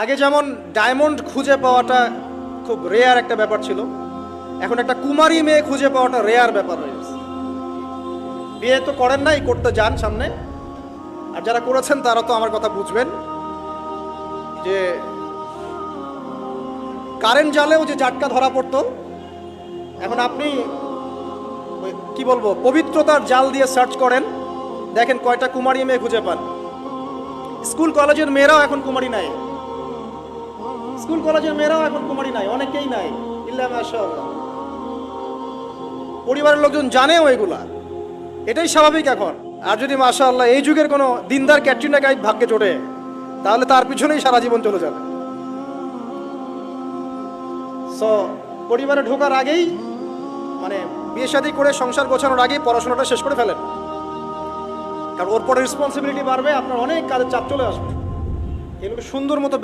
আগে যেমন ডায়মন্ড খুঁজে পাওয়াটা খুব রেয়ার একটা ব্যাপার ছিল, এখন একটা কুমারী মেয়ে খুঁজে পাওয়াটা রেয়ার ব্যাপার হয়ে গেছে। বিয়ে তো করেন নাই, করতে যান সামনে, আর যারা করেছেন তারা তো আমার কথা বুঝবেন যে কারেন্ট জালেও যে জাটকা ধরা পড়তো, এখন আপনি কি বলবো পবিত্রতার জাল দিয়ে সার্চ করেন, দেখেন কয়টা কুমারী মেয়ে খুঁজে পান। স্কুল কলেজের মেয়েরাও এখন কুমারী নাই, স্কুল কলেজের মেয়েরাও এখন কুমারী নাই, অনেকেই নাই, ইল্লা মাশাআল্লাহ। পরিবারের লোকজন জানেও এগুলা, এটাই স্বাভাবিক এখন। আর যদি মাশাআল্লাহ এই যুগের কোনো দিনদার ক্যাটরিনা কাইফ ভাগ্যে জোটে, তাহলে তার পিছনেই সারা জীবন চলে যাবে। সো পরিবারে ঢোকার আগেই, মানে বিয়ে শাদী করে সংসার গোছানোর আগেই পড়াশোনাটা শেষ করে ফেলেন, কারণ ওর পরে রেসপন্সিবিলিটি বাড়বে, আপনার অনেক কাজের চাপ চলে আসবে। এগুলোকে সুন্দর মতো